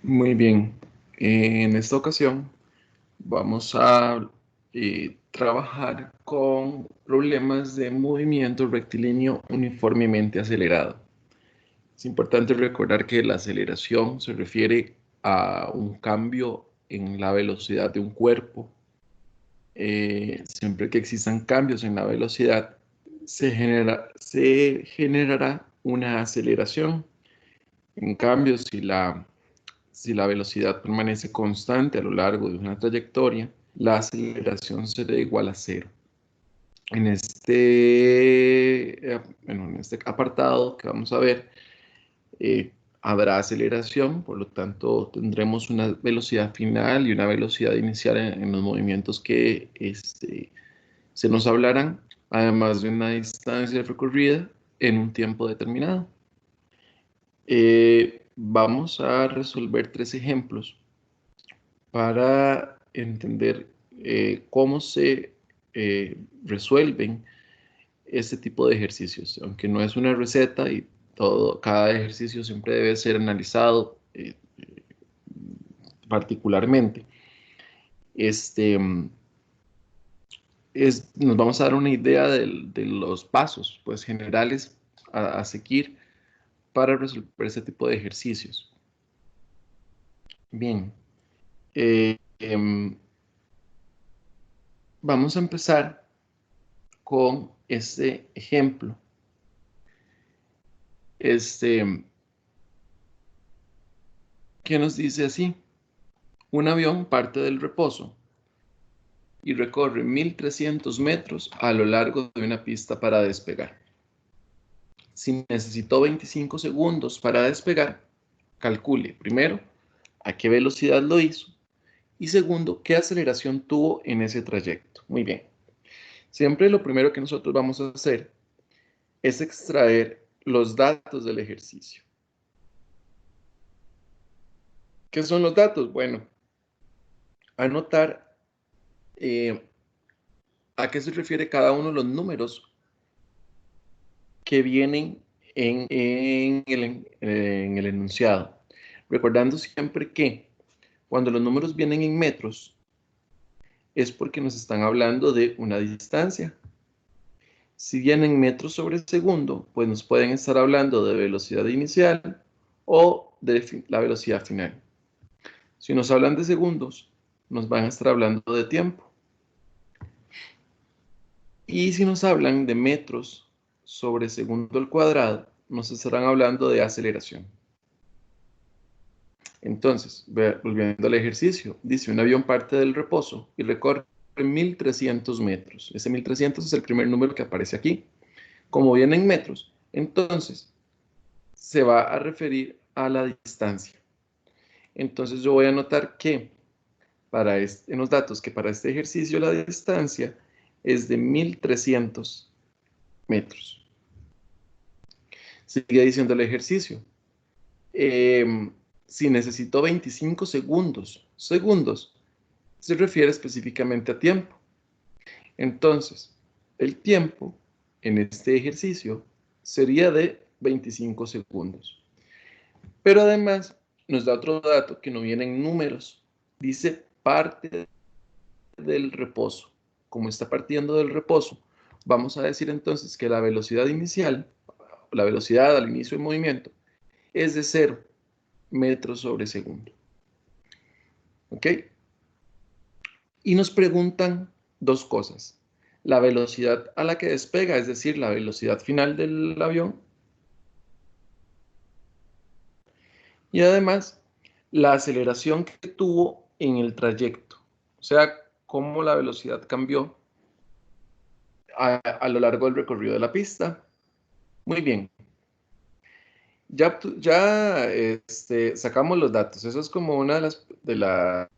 Muy bien. En esta ocasión vamos a trabajar con problemas de movimiento rectilíneo uniformemente acelerado. Es importante recordar que la aceleración se refiere a un cambio en la velocidad de un cuerpo. Siempre que existan cambios en la velocidad, se generará una aceleración. En cambio, si la velocidad permanece constante a lo largo de una trayectoria, la aceleración será igual a cero. En este apartado que vamos a ver, habrá aceleración, por lo tanto tendremos una velocidad final y una velocidad inicial en los movimientos que se nos hablarán, además de una distancia recorrida en un tiempo determinado. Vamos a resolver tres ejemplos para entender cómo se resuelven este tipo de ejercicios. Aunque no es una receta y cada ejercicio siempre debe ser analizado particularmente. Este, nos vamos a dar una idea de los pasos pues, generales a seguir para resolver este tipo de ejercicios. Bien, vamos a empezar con este ejemplo. Que nos dice así: un avión parte del reposo y recorre 1.300 metros a lo largo de una pista para despegar. Si necesitó 25 segundos para despegar, calcule primero a qué velocidad lo hizo y segundo qué aceleración tuvo en ese trayecto. Muy bien. Siempre lo primero que nosotros vamos a hacer es extraer los datos del ejercicio. ¿Qué son los datos? Bueno, anotar a qué se refiere cada uno de los números que vienen en el enunciado. Recordando siempre que cuando los números vienen en metros es porque nos están hablando de una distancia. Si vienen metros sobre segundo, pues nos pueden estar hablando de velocidad inicial o de la velocidad final. Si nos hablan de segundos, nos van a estar hablando de tiempo. Y si nos hablan de metros sobre segundo al cuadrado, nos estarán hablando de aceleración. Entonces, volviendo al ejercicio, dice: un avión parte del reposo y recorre 1.300 metros. Ese 1.300 es el primer número que aparece aquí. Como viene en metros, entonces se va a referir a la distancia. Entonces yo voy a anotar que en los datos que para este ejercicio la distancia es de 1.300 metros. Sigue diciendo el ejercicio. Si necesito 25 segundos, se refiere específicamente a tiempo. Entonces, el tiempo en este ejercicio sería de 25 segundos. Pero además nos da otro dato que no viene en números. Dice parte del reposo. Como está partiendo del reposo, vamos a decir entonces que la velocidad inicial, la velocidad al inicio del movimiento, es de 0 metros sobre segundo. ¿Ok? Y nos preguntan dos cosas: la velocidad a la que despega, es decir, la velocidad final del avión, y además la aceleración que tuvo en el trayecto, o sea, cómo la velocidad cambió a lo largo del recorrido de la pista. Muy bien, ya sacamos los datos. Eso es como una de las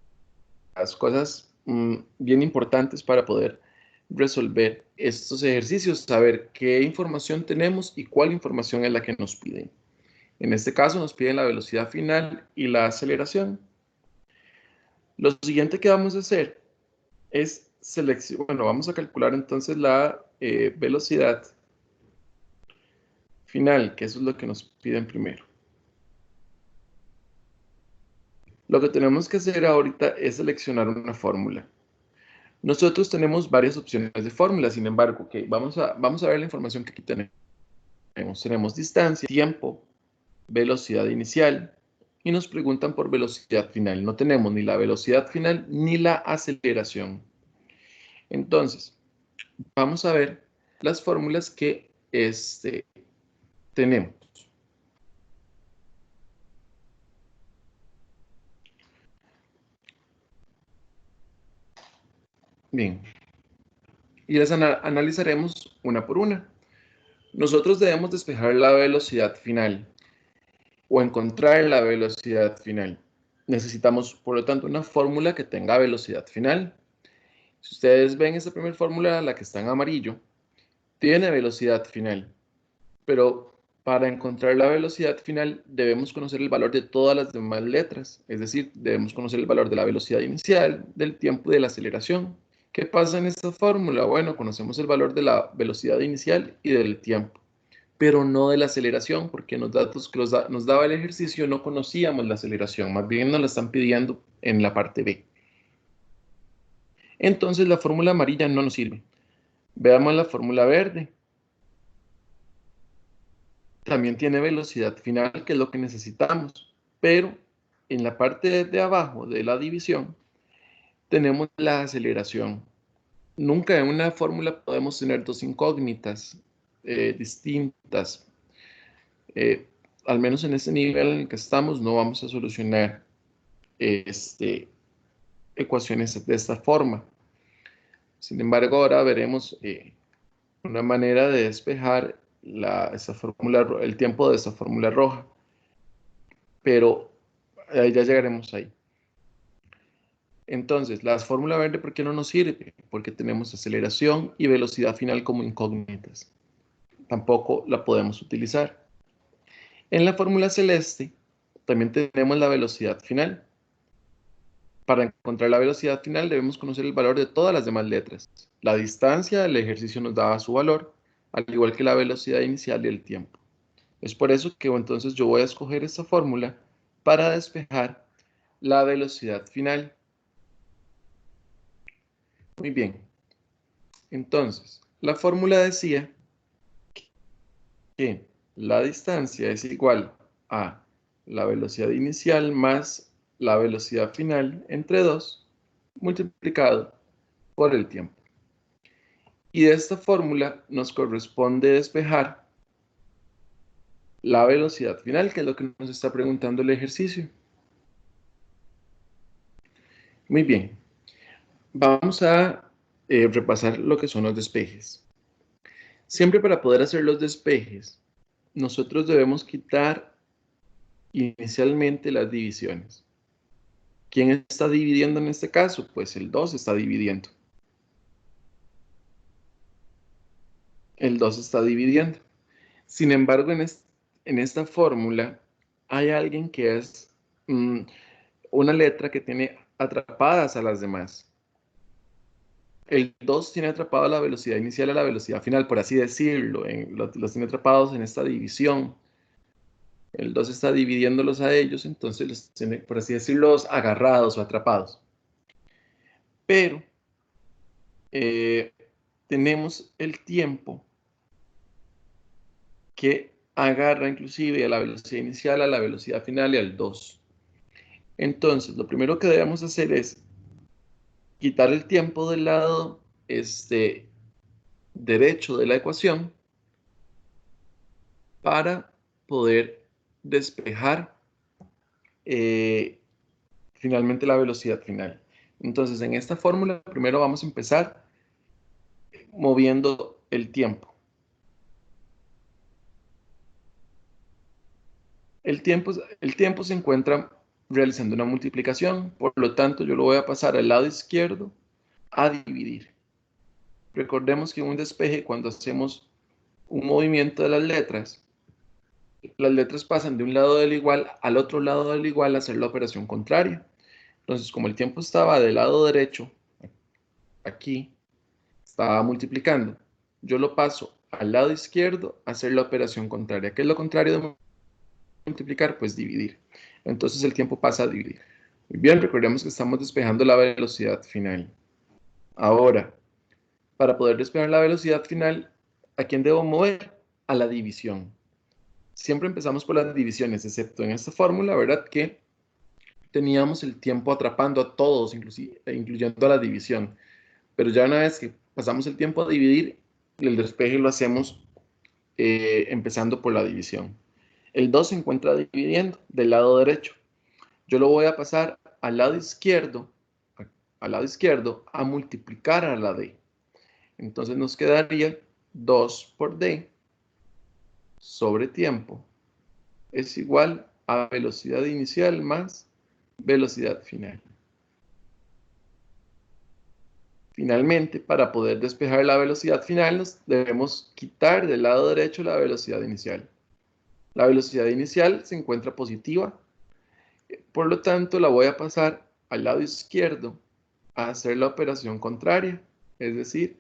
cosas bien importantes para poder resolver estos ejercicios, saber qué información tenemos y cuál información es la que nos piden. En este caso nos piden la velocidad final y la aceleración. Lo siguiente que vamos a hacer es vamos a calcular entonces la velocidad final, que eso es lo que nos piden primero. Lo que tenemos que hacer ahorita es seleccionar una fórmula. Nosotros tenemos varias opciones de fórmula, sin embargo, vamos a ver la información que aquí tenemos. Tenemos distancia, tiempo, velocidad inicial y nos preguntan por velocidad final. No tenemos ni la velocidad final ni la aceleración. Entonces, vamos a ver las fórmulas que tenemos. Bien, y las analizaremos una por una. Nosotros debemos despejar la velocidad final o encontrar la velocidad final. Necesitamos, por lo tanto, una fórmula que tenga velocidad final. Si ustedes ven esta primera fórmula, la que está en amarillo, tiene velocidad final. Pero para encontrar la velocidad final debemos conocer el valor de todas las demás letras. Es decir, debemos conocer el valor de la velocidad inicial, del tiempo y de la aceleración. ¿Qué pasa en esta fórmula? Bueno, conocemos el valor de la velocidad inicial y del tiempo, pero no de la aceleración, porque en los datos que nos daba el ejercicio no conocíamos la aceleración, más bien nos la están pidiendo en la parte B. Entonces la fórmula amarilla no nos sirve. Veamos la fórmula verde. También tiene velocidad final, que es lo que necesitamos, pero en la parte de abajo de la división tenemos la aceleración. Nunca en una fórmula podemos tener dos incógnitas distintas. Eh, al menos en ese nivel en el que estamos, no vamos a solucionar ecuaciones de esta forma. Sin embargo, ahora veremos una manera de despejar el tiempo de esta fórmula roja. Pero ya llegaremos ahí. Entonces, la fórmula verde, ¿por qué no nos sirve? Porque tenemos aceleración y velocidad final como incógnitas. Tampoco la podemos utilizar. En la fórmula celeste también tenemos la velocidad final. Para encontrar la velocidad final debemos conocer el valor de todas las demás letras. La distancia, el ejercicio nos daba su valor, al igual que la velocidad inicial y el tiempo. Es por eso que entonces yo voy a escoger esta fórmula para despejar la velocidad final. Muy bien. Entonces, la fórmula decía que la distancia es igual a la velocidad inicial más la velocidad final entre 2 multiplicado por el tiempo. Y de esta fórmula nos corresponde despejar la velocidad final, que es lo que nos está preguntando el ejercicio. Muy bien. Vamos a repasar lo que son los despejes. Siempre para poder hacer los despejes, nosotros debemos quitar inicialmente las divisiones. ¿Quién está dividiendo en este caso? Pues el 2 está dividiendo. El 2 está dividiendo. Sin embargo, en esta fórmula hay alguien que es una letra que tiene atrapadas a las demás. El 2 tiene atrapado la velocidad inicial a la velocidad final, por así decirlo. Los tiene atrapados en esta división. El 2 está dividiéndolos a ellos, entonces los tiene, por así decirlo, agarrados o atrapados. Pero tenemos el tiempo que agarra inclusive a la velocidad inicial, a la velocidad final y al 2. Entonces, lo primero que debemos hacer es quitar el tiempo del lado derecho de la ecuación para poder despejar finalmente la velocidad final. Entonces, en esta fórmula, primero vamos a empezar moviendo el tiempo. El tiempo se encuentra realizando una multiplicación, por lo tanto, yo lo voy a pasar al lado izquierdo a dividir. Recordemos que en un despeje, cuando hacemos un movimiento de las letras pasan de un lado del igual al otro lado del igual a hacer la operación contraria. Entonces, como el tiempo estaba del lado derecho, aquí, estaba multiplicando. Yo lo paso al lado izquierdo a hacer la operación contraria. ¿Qué es lo contrario de multiplicar? Pues dividir. Entonces el tiempo pasa a dividir. Muy bien, recordemos que estamos despejando la velocidad final. Ahora, para poder despejar la velocidad final, ¿a quién debo mover? A la división. Siempre empezamos por las divisiones, excepto en esta fórmula, ¿verdad? Que teníamos el tiempo atrapando a todos, incluyendo a la división. Pero ya una vez que pasamos el tiempo a dividir, el despeje lo hacemos empezando por la división. El 2 se encuentra dividiendo del lado derecho. Yo lo voy a pasar al lado izquierdo a multiplicar a la D. Entonces nos quedaría 2 por D sobre tiempo es igual a velocidad inicial más velocidad final. Finalmente, para poder despejar la velocidad final, nos debemos quitar del lado derecho la velocidad inicial. La velocidad inicial se encuentra positiva, por lo tanto la voy a pasar al lado izquierdo a hacer la operación contraria, es decir,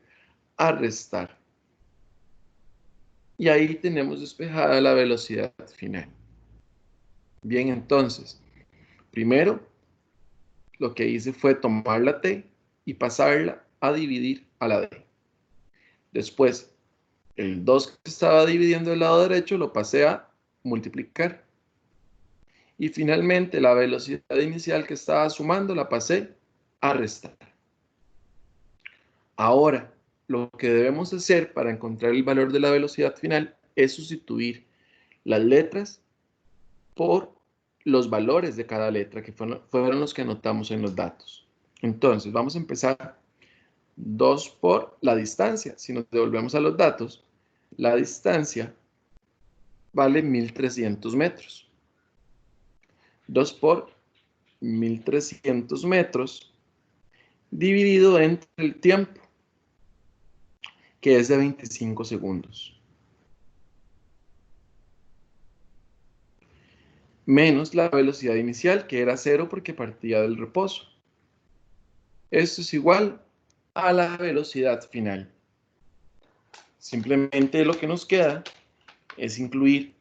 a restar. Y ahí tenemos despejada la velocidad final. Bien, entonces, primero lo que hice fue tomar la T y pasarla a dividir a la D. Después, el 2 que estaba dividiendo del lado derecho lo pasé a multiplicar. Y finalmente la velocidad inicial que estaba sumando la pasé a restar. Ahora, lo que debemos hacer para encontrar el valor de la velocidad final es sustituir las letras por los valores de cada letra, que fueron los que anotamos en los datos. Entonces, vamos a empezar 2 por la distancia. Si nos devolvemos a los datos, la distancia vale 1300 metros. 2 por 1300 metros dividido entre el tiempo, que es de 25 segundos. Menos la velocidad inicial, que era 0 porque partía del reposo. Esto es igual a la velocidad final. Simplemente lo que nos queda es incluir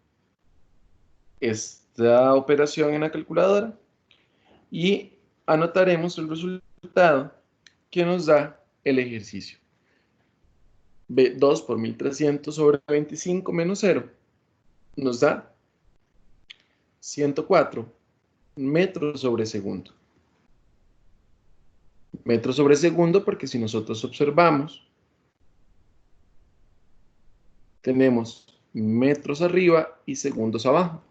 esta operación en la calculadora y anotaremos el resultado que nos da el ejercicio. 2 por 1300 sobre 25 menos 0 nos da 104 metros sobre segundo. Metros sobre segundo porque si nosotros observamos, tenemos metros arriba y segundos abajo.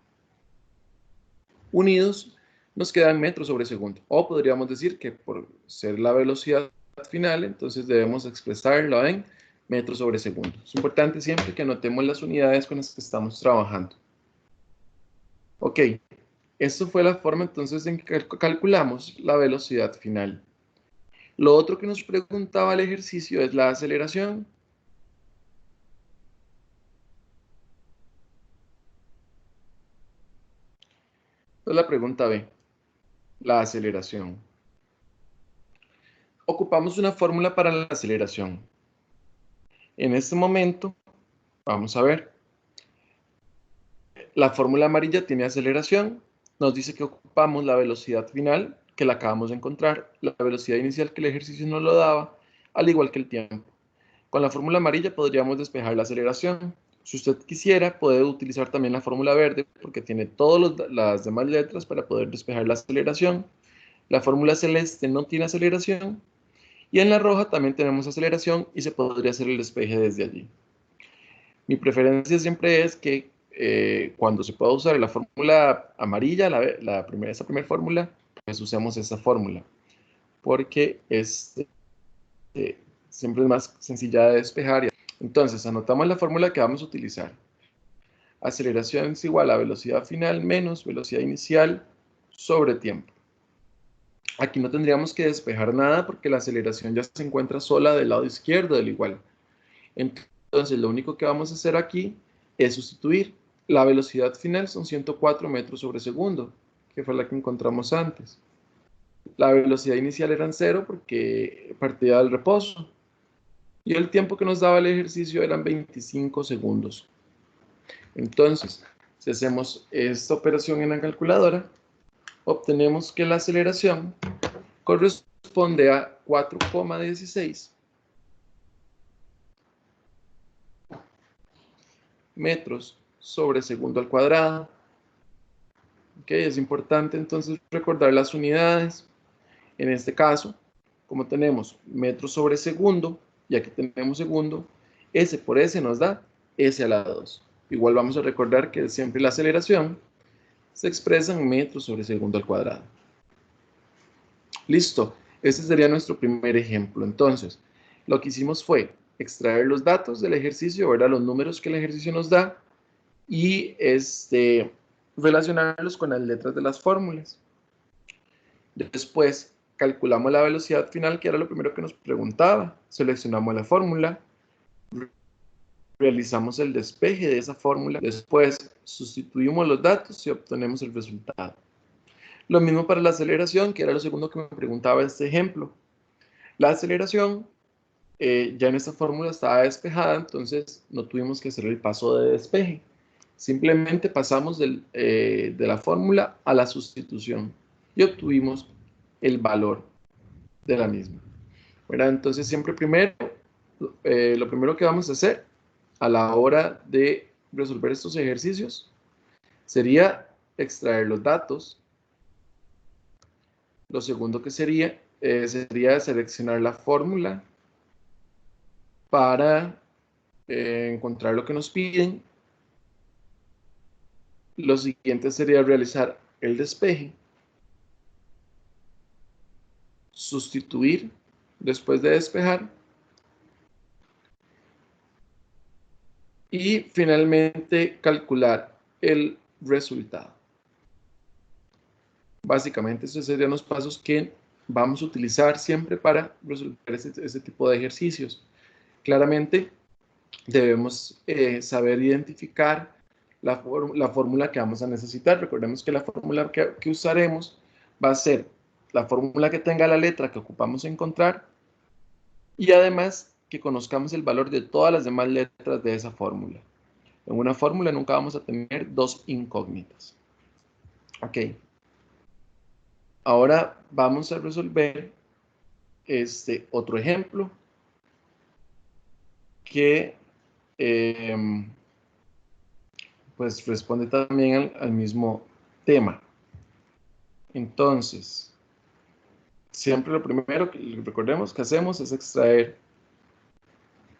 Unidos nos quedan metros sobre segundo. O podríamos decir que por ser la velocidad final, entonces debemos expresarlo en metros sobre segundo. Es importante siempre que anotemos las unidades con las que estamos trabajando. Ok, esto fue la forma entonces en que calculamos la velocidad final. Lo otro que nos preguntaba el ejercicio es la aceleración. Entonces la pregunta B, la aceleración. Ocupamos una fórmula para la aceleración. En este momento, vamos a ver. La fórmula amarilla tiene aceleración. Nos dice que ocupamos la velocidad final, que la acabamos de encontrar, la velocidad inicial que el ejercicio nos lo daba, al igual que el tiempo. Con la fórmula amarilla podríamos despejar la aceleración. Si usted quisiera, puede utilizar también la fórmula verde, porque tiene todas las demás letras para poder despejar la aceleración. La fórmula celeste no tiene aceleración. Y en la roja también tenemos aceleración y se podría hacer el despeje desde allí. Mi preferencia siempre es que cuando se pueda usar la fórmula amarilla, esa primera fórmula, pues usemos esa fórmula, porque siempre es más sencilla de despejar. Entonces, anotamos la fórmula que vamos a utilizar. Aceleración es igual a velocidad final menos velocidad inicial sobre tiempo. Aquí no tendríamos que despejar nada porque la aceleración ya se encuentra sola del lado izquierdo del igual. Entonces, lo único que vamos a hacer aquí es sustituir. La velocidad final son 104 metros sobre segundo, que fue la que encontramos antes. La velocidad inicial eran 0 porque partía del reposo. Y el tiempo que nos daba el ejercicio eran 25 segundos. Entonces, si hacemos esta operación en la calculadora, obtenemos que la aceleración corresponde a 4,16 metros sobre segundo al cuadrado. Ok, es importante entonces recordar las unidades. En este caso, como tenemos metros sobre segundo, y aquí tenemos segundo, S por S nos da S a la 2. Igual vamos a recordar que siempre la aceleración se expresa en metros sobre segundo al cuadrado. Listo, este sería nuestro primer ejemplo. Entonces, lo que hicimos fue extraer los datos del ejercicio, ¿verdad? Los números que el ejercicio nos da, y relacionarlos con las letras de las fórmulas. Después, calculamos la velocidad final, que era lo primero que nos preguntaba. Seleccionamos la fórmula, realizamos el despeje de esa fórmula, después sustituimos los datos y obtenemos el resultado. Lo mismo para la aceleración, que era lo segundo que me preguntaba este ejemplo. La aceleración, ya en esta fórmula estaba despejada, entonces no tuvimos que hacer el paso de despeje. Simplemente pasamos de la fórmula a la sustitución y obtuvimos el valor de la misma. ¿Verdad? Entonces siempre lo primero que vamos a hacer a la hora de resolver estos ejercicios sería extraer los datos. Lo segundo que sería seleccionar la fórmula para encontrar lo que nos piden. Lo siguiente sería realizar el despeje, sustituir después de despejar y finalmente calcular el resultado. Básicamente, estos serían los pasos que vamos a utilizar siempre para resolver ese tipo de ejercicios. Claramente, debemos saber identificar la fórmula que vamos a necesitar. Recordemos que la fórmula que usaremos va a ser la fórmula que tenga la letra que ocupamos encontrar y además que conozcamos el valor de todas las demás letras de esa fórmula. En una fórmula nunca vamos a tener dos incógnitas. Ok. Ahora vamos a resolver otro ejemplo que pues responde también al mismo tema. Entonces, siempre lo primero que recordemos que hacemos es extraer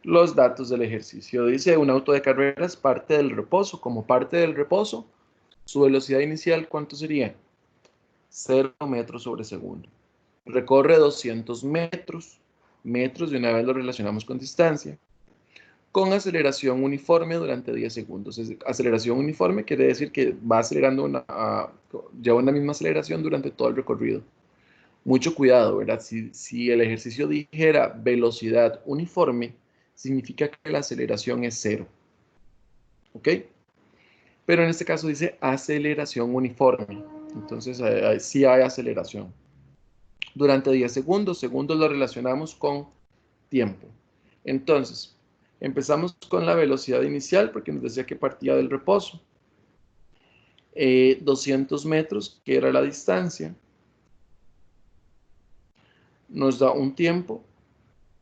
los datos del ejercicio. Dice, un auto de carreras parte del reposo. Como parte del reposo, su velocidad inicial, ¿cuánto sería? 0 metros sobre segundo. Recorre 200 metros. Metros, de una vez lo relacionamos con distancia. Con aceleración uniforme durante 10 segundos. Aceleración uniforme quiere decir que va acelerando, lleva una misma aceleración durante todo el recorrido. Mucho cuidado, ¿verdad? Si el ejercicio dijera velocidad uniforme, significa que la aceleración es 0. ¿Ok? Pero en este caso dice aceleración uniforme. Entonces, sí hay aceleración. Durante 10 segundos. Segundos lo relacionamos con tiempo. Entonces, empezamos con la velocidad inicial porque nos decía que partía del reposo. 200 metros, que era la distancia. Nos da un tiempo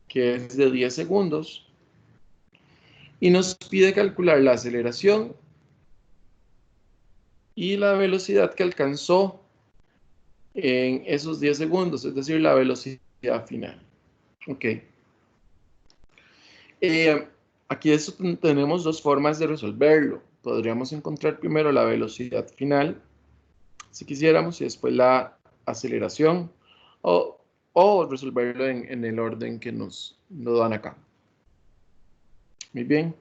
que es de 10 segundos. Y nos pide calcular la aceleración y la velocidad que alcanzó en esos 10 segundos, es decir, la velocidad final. Ok. Aquí tenemos dos formas de resolverlo. Podríamos encontrar primero la velocidad final, si quisiéramos, y después la aceleración, o resolverlo en el orden que nos lo dan acá. Muy bien.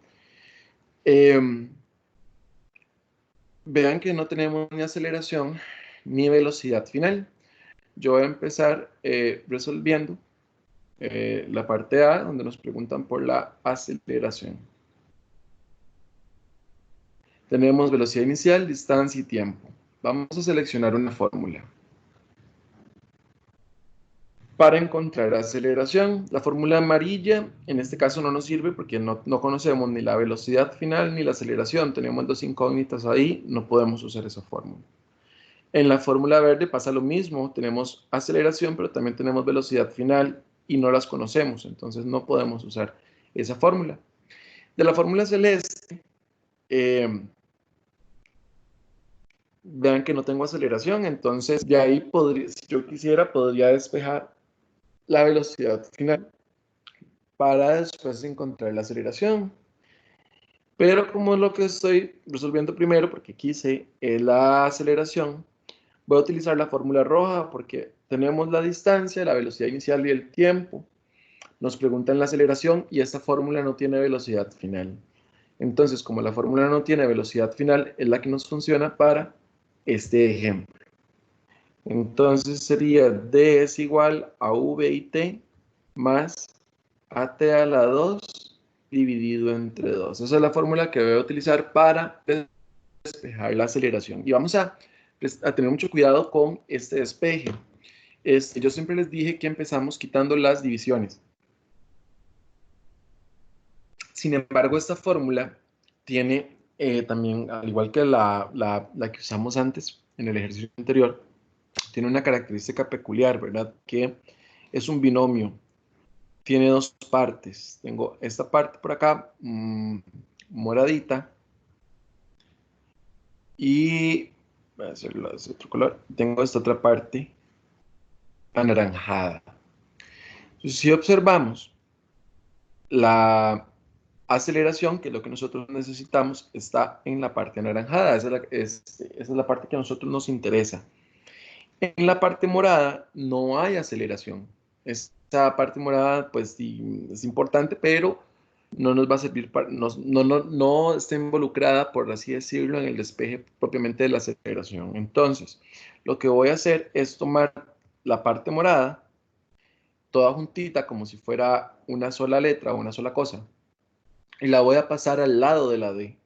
Vean que no tenemos ni aceleración ni velocidad final. Yo voy a empezar resolviendo la parte A, donde nos preguntan por la aceleración. Tenemos velocidad inicial, distancia y tiempo. Vamos a seleccionar una fórmula. Para encontrar aceleración, la fórmula amarilla en este caso no nos sirve porque no conocemos ni la velocidad final ni la aceleración. Tenemos dos incógnitas ahí, no podemos usar esa fórmula. En la fórmula verde pasa lo mismo, tenemos aceleración, pero también tenemos velocidad final y no las conocemos, entonces no podemos usar esa fórmula. De la fórmula celeste, vean que no tengo aceleración, entonces de ahí podría, si yo quisiera, podría despejar la velocidad final para después encontrar la aceleración. Pero como lo que estoy resolviendo primero, porque quise la aceleración, voy a utilizar la fórmula roja porque tenemos la distancia, la velocidad inicial y el tiempo. Nos preguntan la aceleración y esta fórmula no tiene velocidad final. Entonces, como la fórmula no tiene velocidad final, es la que nos funciona para este ejemplo. Entonces sería D es igual a V y T más AT a la 2 dividido entre 2. Esa es la fórmula que voy a utilizar para despejar la aceleración. Y vamos a tener mucho cuidado con este despeje. Yo siempre les dije que empezamos quitando las divisiones. Sin embargo, esta fórmula tiene también, al igual que la que usamos antes en el ejercicio anterior, tiene una característica peculiar, ¿verdad? Que es un binomio. Tiene dos partes. Tengo esta parte por acá, moradita, y voy a hacerlo de otro color. Tengo esta otra parte anaranjada. Entonces, si observamos, la aceleración, que es lo que nosotros necesitamos, está en la parte anaranjada. Esa es la parte que a nosotros nos interesa. En la parte morada no hay aceleración. Esta parte morada, pues sí, es importante, pero no nos va a servir para, no está involucrada, por así decirlo, en el despeje propiamente de la aceleración. Entonces, lo que voy a hacer es tomar la parte morada, toda juntita, como si fuera una sola letra o una sola cosa, y la voy a pasar al lado de la D.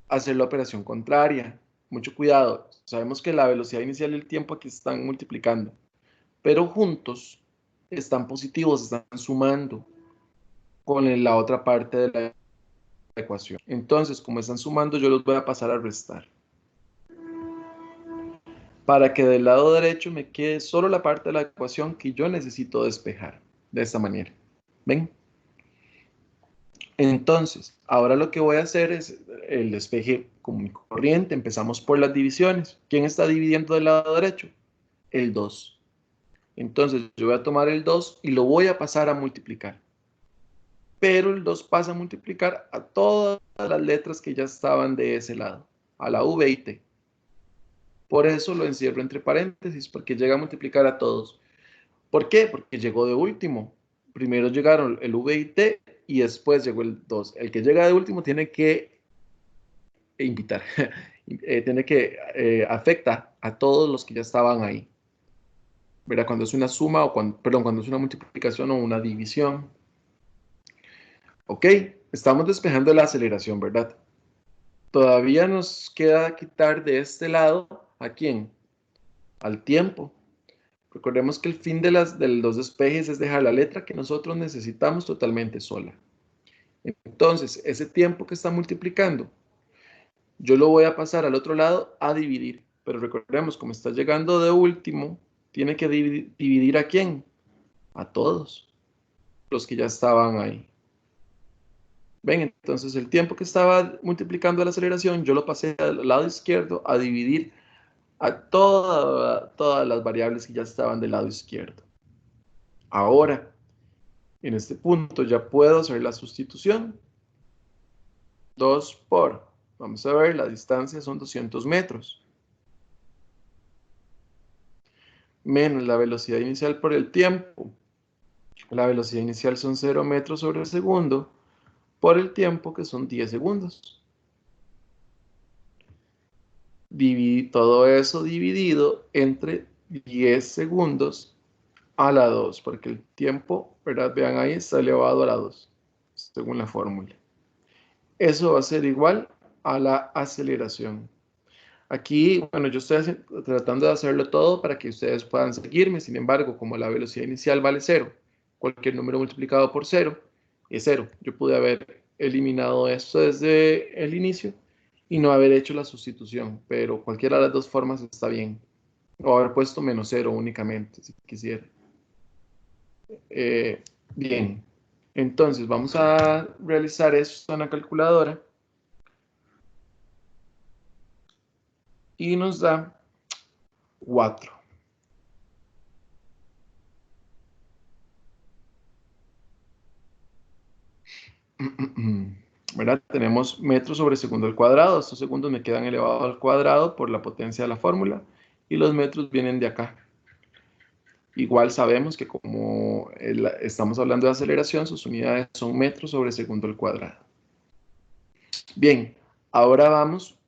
Hacer la operación contraria. Mucho cuidado. Sabemos que la velocidad inicial y el tiempo aquí están multiplicando, pero juntos están positivos, están sumando con la otra parte de la ecuación. Entonces, como están sumando, yo los voy a pasar a restar. Para que del lado derecho me quede solo la parte de la ecuación que yo necesito despejar. De esta manera. ¿Ven? Entonces, ahora lo que voy a hacer es el despeje común y corriente. Empezamos por las divisiones. ¿Quién está dividiendo del lado derecho? El 2. Entonces, yo voy a tomar el 2 y lo voy a pasar a multiplicar. Pero el 2 pasa a multiplicar a todas las letras que ya estaban de ese lado, a la V y T. Por eso lo encierro entre paréntesis, porque llega a multiplicar a todos. ¿Por qué? Porque llegó de último. Primero llegaron el V y T y después llegó el 2. El que llega de último tiene que invitar, tiene que afecta a todos los que ya estaban ahí. ¿Verdad? Cuando es una suma o cuando es una multiplicación o una división. Ok, estamos despejando la aceleración, ¿verdad? Todavía nos queda quitar de este lado, ¿a quién? Al tiempo. Recordemos que el fin de los despejes es dejar la letra que nosotros necesitamos totalmente sola. Entonces, ese tiempo que está multiplicando, yo lo voy a pasar al otro lado a dividir. Pero recordemos, como está llegando de último, tiene que dividir ¿a quién? A todos los que ya estaban ahí. ¿Ven? Entonces, el tiempo que estaba multiplicando la aceleración, yo lo pasé al lado izquierdo a dividir a todas las variables que ya estaban del lado izquierdo. Ahora, en este punto ya puedo hacer la sustitución. 2 por, vamos a ver, la distancia son 200 metros. Menos la velocidad inicial por el tiempo. La velocidad inicial son 0 metros sobre segundo por el tiempo que son 10 segundos. Dividí todo eso dividido entre 10 segundos a la 2, porque el tiempo, ¿verdad? Vean ahí, está elevado a la 2, según la fórmula. Eso va a ser igual a la aceleración. Aquí, bueno, yo estoy tratando de hacerlo todo para que ustedes puedan seguirme. Sin embargo, como la velocidad inicial vale 0, cualquier número multiplicado por 0 es 0. Yo pude haber eliminado esto desde el inicio y no haber hecho la sustitución, pero cualquiera de las dos formas está bien. O haber puesto -0 únicamente, si quisiera. Bien, entonces vamos a realizar esto en la calculadora y nos da 4. ¿Verdad? Tenemos metros sobre segundo al cuadrado. Estos segundos me quedan elevados al cuadrado por la potencia de la fórmula y los metros vienen de acá. Igual sabemos que como estamos hablando de aceleración, sus unidades son metros sobre segundo al cuadrado. Bien, ahora vamos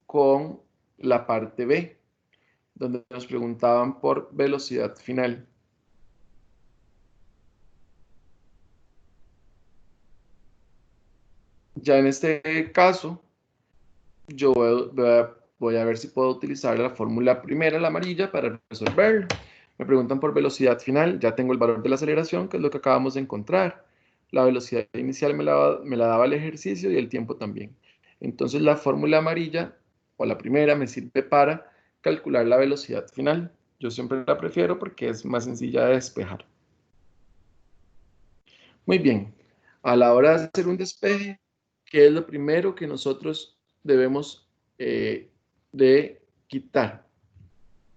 con la parte B, donde nos preguntaban por velocidad final. Ya en este caso, yo voy a ver si puedo utilizar la fórmula primera, la amarilla, para resolverlo. Me preguntan por velocidad final, ya tengo el valor de la aceleración, que es lo que acabamos de encontrar. La velocidad inicial me la daba el ejercicio y el tiempo también. Entonces la fórmula amarilla, o la primera, me sirve para calcular la velocidad final. Yo siempre la prefiero porque es más sencilla de despejar. Muy bien, a la hora de hacer un despeje, ¿qué es lo primero que nosotros debemos de quitar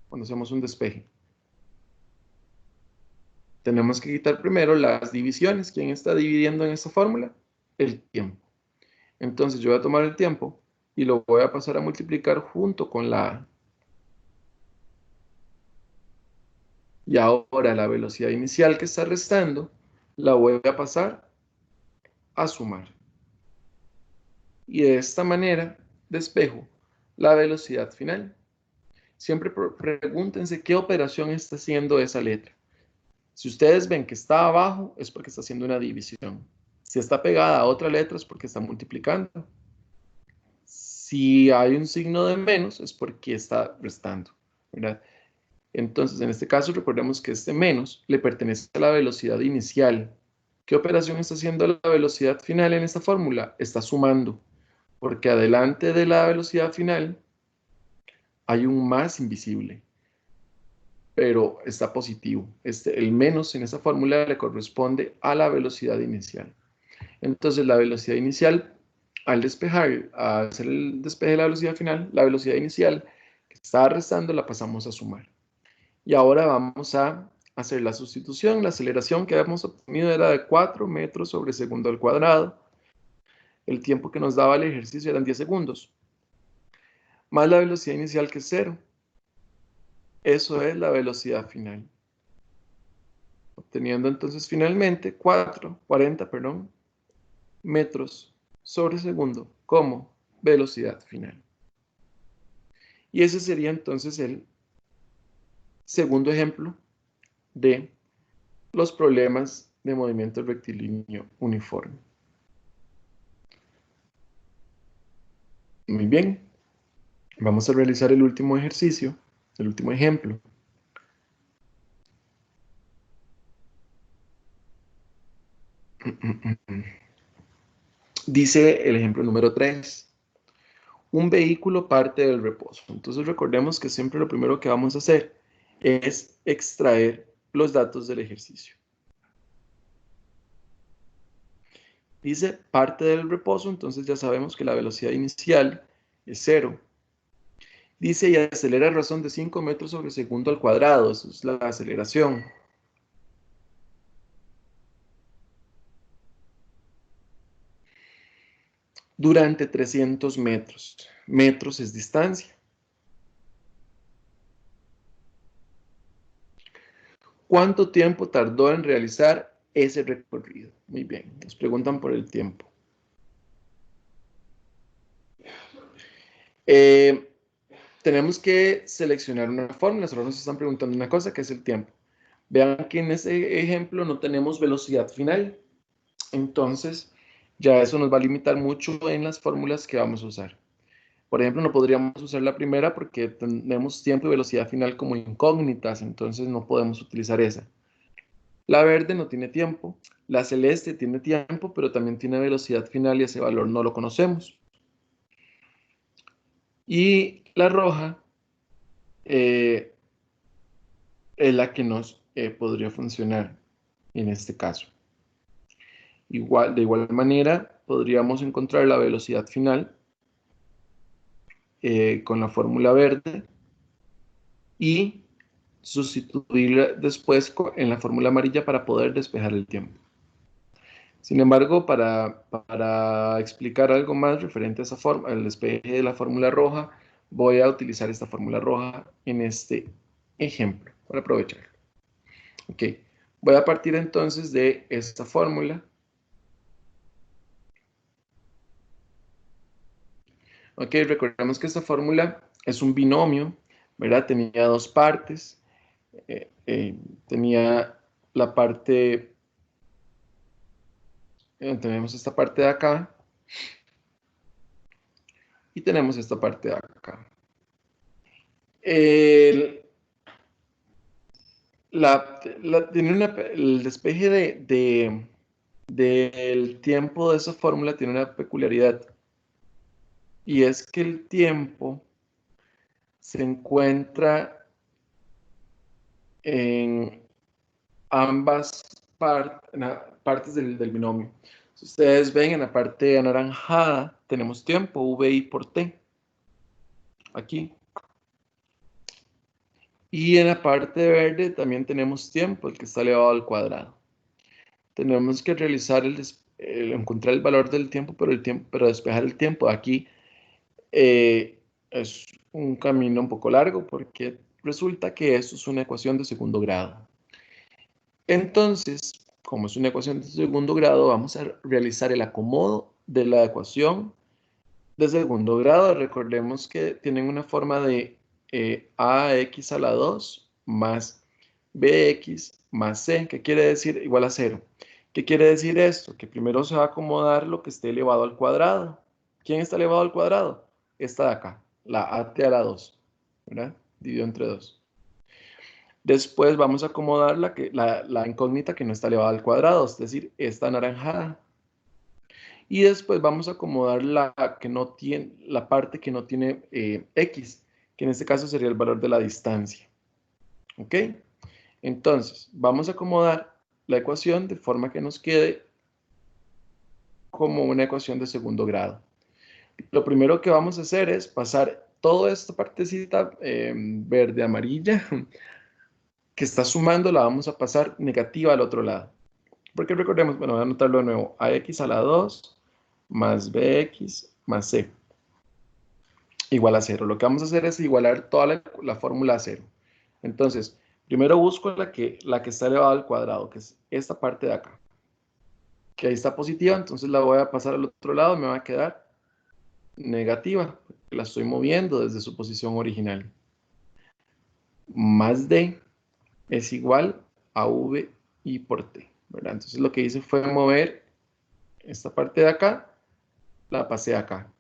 cuando hacemos un despeje? Tenemos que quitar primero las divisiones. ¿Quién está dividiendo en esta fórmula? El tiempo. Entonces yo voy a tomar el tiempo y lo voy a pasar a multiplicar junto con la A. Y ahora la velocidad inicial que está restando, la voy a pasar a sumar. Y de esta manera despejo la velocidad final. Siempre pregúntense qué operación está haciendo esa letra. Si ustedes ven que está abajo, es porque está haciendo una división. Si está pegada a otra letra, es porque está multiplicando. Si hay un signo de menos, es porque está restando, ¿verdad? Entonces, en este caso, recordemos que este menos le pertenece a la velocidad inicial. ¿Qué operación está haciendo la velocidad final en esta fórmula? Está sumando, porque adelante de la velocidad final hay un más invisible, pero está positivo. El menos en esa fórmula le corresponde a la velocidad inicial. Entonces, la velocidad inicial, al despejar, al hacer el despeje de la velocidad final, la velocidad inicial que está restando la pasamos a sumar. Y ahora vamos a hacer la sustitución. La aceleración que habíamos obtenido era de 4 metros sobre segundo al cuadrado. El tiempo que nos daba el ejercicio eran 10 segundos. Más la velocidad inicial que es 0. Eso es la velocidad final. Obteniendo entonces finalmente 40 metros sobre segundo como velocidad final. Y ese sería entonces el segundo ejemplo de los problemas de movimiento rectilíneo uniforme. Muy bien, vamos a realizar el último ejercicio, el último ejemplo. Dice el ejemplo número 3. Un vehículo parte del reposo. Entonces recordemos que siempre lo primero que vamos a hacer es extraer los datos del ejercicio. Dice parte del reposo, entonces ya sabemos que la velocidad inicial es 0. Dice y acelera a razón de 5 metros sobre segundo al cuadrado. Eso es la aceleración. Durante 300 metros. Metros es distancia. ¿Cuánto tiempo tardó en realizar ese recorrido? Muy bien, nos preguntan por el tiempo. Tenemos que seleccionar una fórmula. Solo nos están preguntando una cosa, que es el tiempo. Vean que en ese ejemplo no tenemos velocidad final. Entonces, ya eso nos va a limitar mucho en las fórmulas que vamos a usar. Por ejemplo, no podríamos usar la primera porque tenemos tiempo y velocidad final como incógnitas, entonces no podemos utilizar esa. La verde no tiene tiempo, la celeste tiene tiempo, pero también tiene velocidad final y ese valor no lo conocemos. Y la roja es la que nos podría funcionar en este caso. De igual manera, podríamos encontrar la velocidad final con la fórmula verde y sustituirla después en la fórmula amarilla para poder despejar el tiempo. Sin embargo, para explicar algo más referente a esa forma, al despeje de la fórmula roja, voy a utilizar esta fórmula roja en este ejemplo para aprovecharlo. Ok, voy a partir entonces de esta fórmula. Ok, recordemos que esta fórmula es un binomio, ¿verdad? Tenía dos partes. Tenía la parte, tenemos esta parte de acá y tenemos esta parte de acá. El, el despeje del tiempo de esa fórmula tiene una peculiaridad, y es que el tiempo se encuentra en ambas partes del binomio. Si ustedes ven en la parte anaranjada, tenemos tiempo, VI por T, aquí. Y en la parte verde también tenemos tiempo, el que está elevado al cuadrado. Tenemos que realizar encontrar el valor del tiempo, pero despejar el tiempo aquí es un camino un poco largo porque resulta que esto es una ecuación de segundo grado. Entonces, como es una ecuación de segundo grado, vamos a realizar el acomodo de la ecuación de segundo grado. Recordemos que tienen una forma de ax a la 2 más bx más c, que quiere decir igual a 0. ¿Qué quiere decir esto? Que primero se va a acomodar lo que esté elevado al cuadrado. ¿Quién está elevado al cuadrado? Esta de acá, la at a la 2, ¿verdad? Dividido entre 2. Después vamos a acomodar la incógnita que no está elevada al cuadrado, es decir, esta naranjada. Y después vamos a acomodar la parte que no tiene x, que en este caso sería el valor de la distancia. ¿Ok? Entonces, vamos a acomodar la ecuación de forma que nos quede como una ecuación de segundo grado. Lo primero que vamos a hacer es pasar toda esta partecita verde-amarilla que está sumando, la vamos a pasar negativa al otro lado. Porque recordemos, bueno, voy a anotarlo de nuevo, ax a la 2 más bx más c igual a 0. Lo que vamos a hacer es igualar toda la fórmula a 0. Entonces, primero busco la que está elevada al cuadrado, que es esta parte de acá. Que ahí está positiva, entonces la voy a pasar al otro lado, me va a quedar negativa, porque la estoy moviendo desde su posición original. Más d es igual a v y por t, ¿verdad? Entonces lo que hice fue mover esta parte de acá, la pasé acá.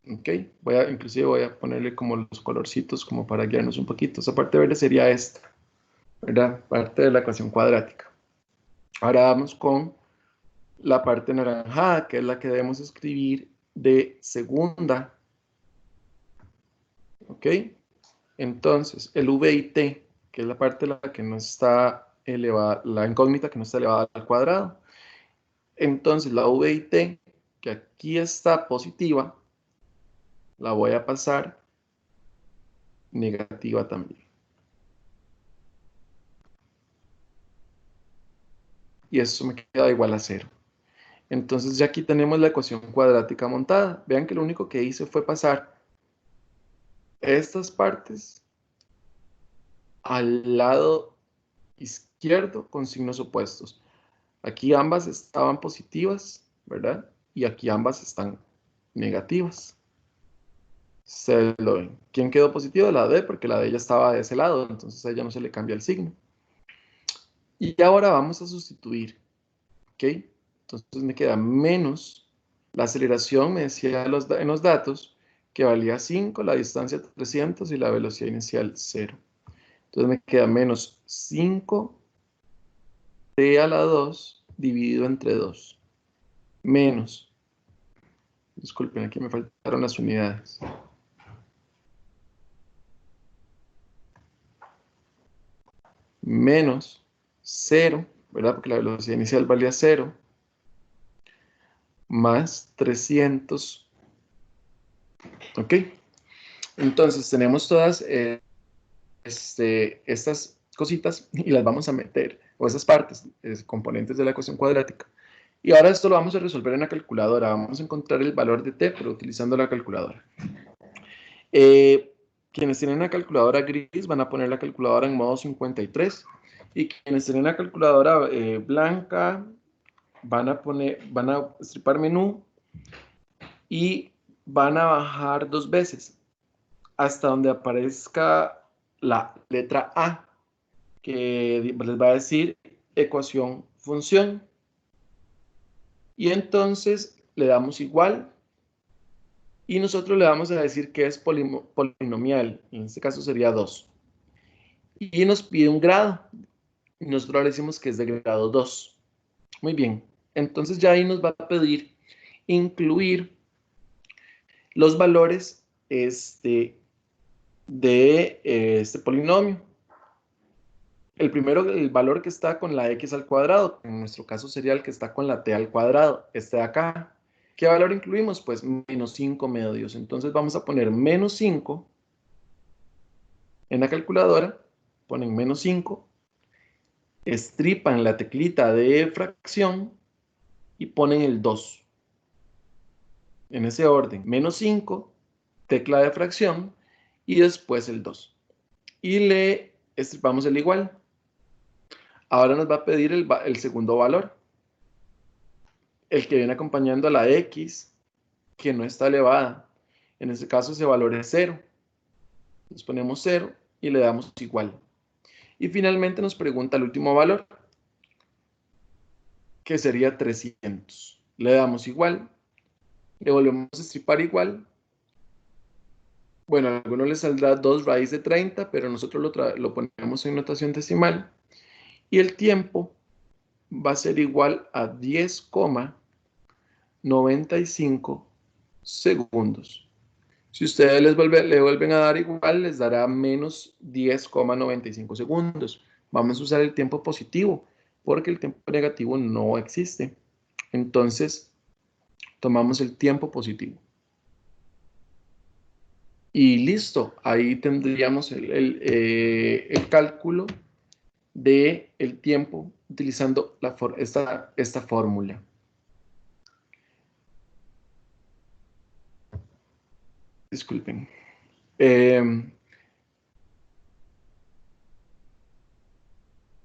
Ok, inclusive voy a ponerle como los colorcitos como para guiarnos un poquito. Esa parte verde sería esta, ¿verdad? Parte de la ecuación cuadrática. Ahora vamos con la parte naranjada, que es la que debemos escribir de segunda. ¿Ok? Entonces, el v y t, que es la parte de la que no está elevada, la incógnita que no está elevada al cuadrado. Entonces, la v y t, que aquí está positiva, la voy a pasar negativa también. Y eso me queda igual a 0. Entonces ya aquí tenemos la ecuación cuadrática montada. Vean que lo único que hice fue pasar estas partes al lado izquierdo con signos opuestos. Aquí ambas estaban positivas, ¿verdad? Y aquí ambas están negativas. Se lo ven. ¿Quién quedó positivo? La D, porque la D ya estaba de ese lado, entonces a ella no se le cambia el signo. Y ahora vamos a sustituir, ¿ok? Entonces me queda menos la aceleración, me decía en los datos, que valía 5, la distancia 300 y la velocidad inicial 0. Entonces me queda menos 5 t a la 2 dividido entre 2, menos Disculpen, aquí me faltaron las unidades. Menos 0, ¿verdad? Porque la velocidad inicial valía 0, más 300. ¿Ok? Entonces tenemos todas estas cositas y las vamos a meter, o esas partes, componentes de la ecuación cuadrática. Y ahora esto lo vamos a resolver en la calculadora. Vamos a encontrar el valor de t, pero utilizando la calculadora. Quienes tienen una calculadora gris van a poner la calculadora en modo 53. Y quienes tienen una calculadora blanca van a estripar menú y van a bajar 2 veces hasta donde aparezca la letra A, que les va a decir ecuación función. Y entonces le damos igual y nosotros le vamos a decir que es polinomial, en este caso sería 2. Y nos pide un grado, y nosotros le decimos que es de grado 2. Muy bien, entonces ya ahí nos va a pedir incluir los valores de este polinomio. El primero, el valor que está con la x al cuadrado, en nuestro caso sería el que está con la t al cuadrado, este de acá. ¿Qué valor incluimos? Pues menos 5 medios. Entonces vamos a poner menos 5 en la calculadora, ponen menos 5, estripan la teclita de fracción y ponen el 2. En ese orden, menos 5, tecla de fracción y después el 2. Y le estripamos el igual. Ahora nos va a pedir el segundo valor, el que viene acompañando a la x, que no está elevada. En este caso ese valor es 0. Entonces ponemos 0 y le damos igual. Y finalmente nos pregunta el último valor, que sería 300. Le damos igual, le volvemos a estripar igual. Bueno, a algunos les saldrá 2 raíz de 30, pero nosotros lo ponemos en notación decimal. Y el tiempo va a ser igual a 10,95 segundos. Si ustedes le vuelven a dar igual, les dará menos 10,95 segundos. Vamos a usar el tiempo positivo, porque el tiempo negativo no existe. Entonces, tomamos el tiempo positivo. Y listo, ahí tendríamos el cálculo del tiempo utilizando esta fórmula. Disculpen.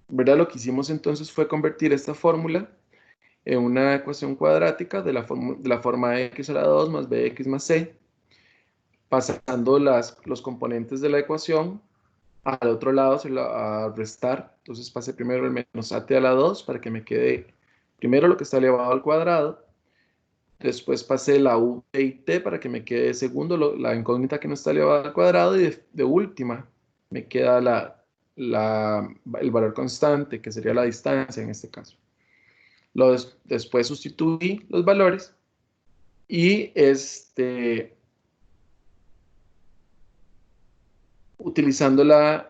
¿Verdad? Lo que hicimos entonces fue convertir esta fórmula en una ecuación cuadrática de la forma x a la 2 más bx más c, pasando los componentes de la ecuación al otro lado a restar. Entonces pasé primero el menos at a la 2 para que me quede primero lo que está elevado al cuadrado. Después pasé la u y t para que me quede segundo la incógnita que no está elevada al cuadrado. Y de última me queda el valor constante, que sería la distancia en este caso. Después sustituí los valores y utilizando las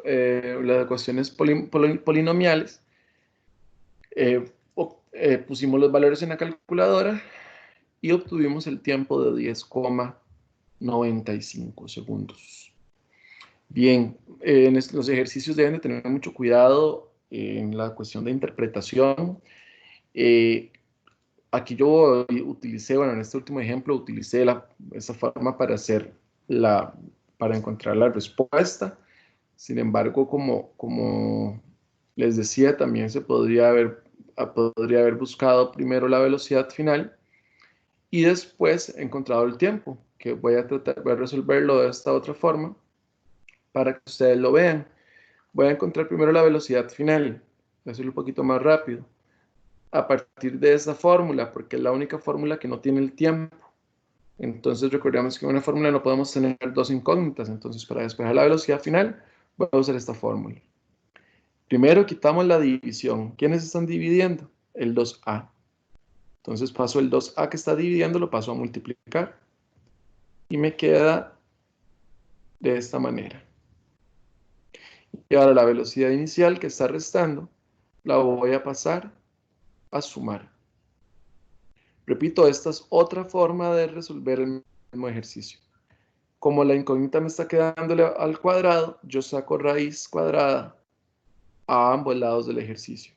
ecuaciones polinomiales, pusimos los valores en la calculadora y obtuvimos el tiempo de 10,95 segundos. Bien, los ejercicios deben de tener mucho cuidado en la cuestión de interpretación. Aquí yo utilicé, bueno, en este último ejemplo, utilicé esa forma para encontrar la respuesta. Sin embargo, como les decía, también se podría haber buscado primero la velocidad final y después encontrado el tiempo, que voy a resolverlo de esta otra forma para que ustedes lo vean. Voy a encontrar primero la velocidad final, voy a hacerlo un poquito más rápido, a partir de esa fórmula, porque es la única fórmula que no tiene el tiempo. Entonces recordemos que en una fórmula no podemos tener dos incógnitas, entonces para despejar la velocidad final voy a usar esta fórmula. Primero quitamos la división. ¿Quiénes están dividiendo? El 2a. Entonces paso el 2a que está dividiendo, lo paso a multiplicar. Y me queda de esta manera. Y ahora la velocidad inicial que está restando, la voy a pasar a sumar. Repito, esta es otra forma de resolver el mismo ejercicio. Como la incógnita me está quedándole al cuadrado, yo saco raíz cuadrada a ambos lados del ejercicio.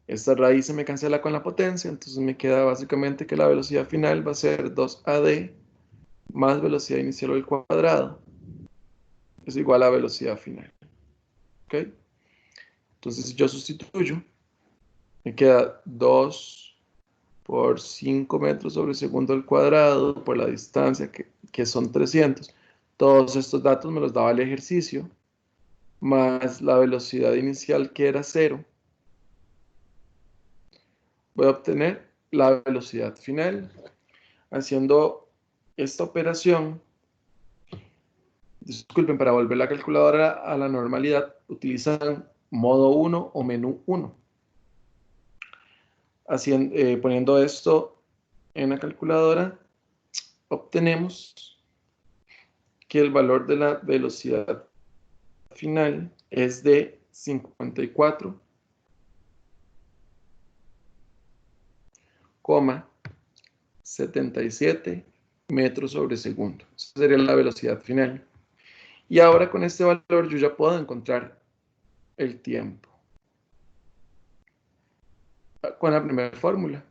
Esta raíz se me cancela con la potencia, entonces me queda básicamente que la velocidad final va a ser 2AD más velocidad inicial al cuadrado es igual a velocidad final. ¿Ok? Entonces, si yo sustituyo, me queda 2 por 5 metros sobre segundo al cuadrado por la distancia que son 300. Todos estos datos me los daba el ejercicio, más la velocidad inicial que era 0. Voy a obtener la velocidad final. Haciendo esta operación, disculpen, para volver la calculadora a la normalidad, utilizan modo 1 o menú 1. Poniendo esto en la calculadora, obtenemos que el valor de la velocidad final es de 54,77 metros sobre segundo. Esa sería la velocidad final. Y ahora con este valor yo ya puedo encontrar el tiempo con la primera fórmula.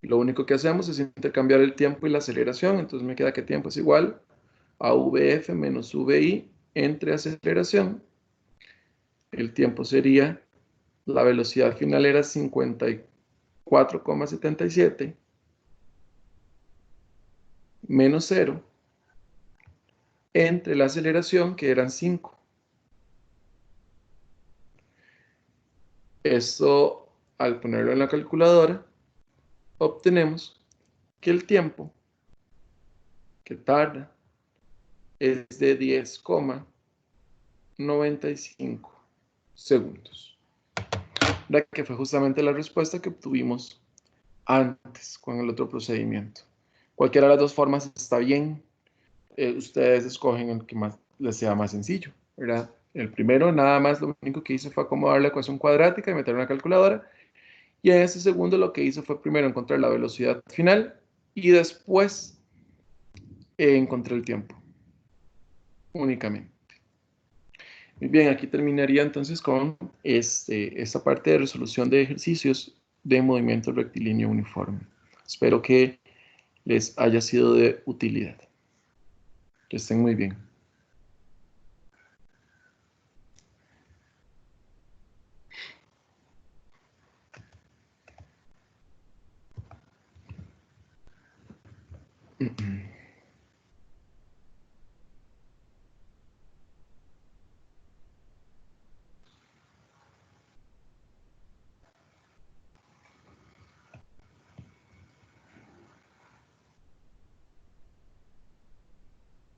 Lo único que hacemos es intercambiar el tiempo y la aceleración. Entonces me queda que tiempo es igual a VF menos VI entre aceleración. El tiempo sería, la velocidad final era 54,77 menos 0 entre la aceleración, que eran 5. Esto, al ponerlo en la calculadora, obtenemos que el tiempo que tarda es de 10,95 segundos. Que fue justamente la respuesta que obtuvimos antes con el otro procedimiento. Cualquiera de las dos formas está bien. Ustedes escogen el que más les sea más sencillo, ¿verdad? El primero, nada más, lo único que hice fue acomodar la ecuación cuadrática y meter en la calculadora. Y en este segundo lo que hice fue primero encontrar la velocidad final y después encontré el tiempo únicamente. Muy bien, aquí terminaría entonces con esta parte de resolución de ejercicios de movimiento rectilíneo uniforme. Espero que les haya sido de utilidad. Que estén muy bien.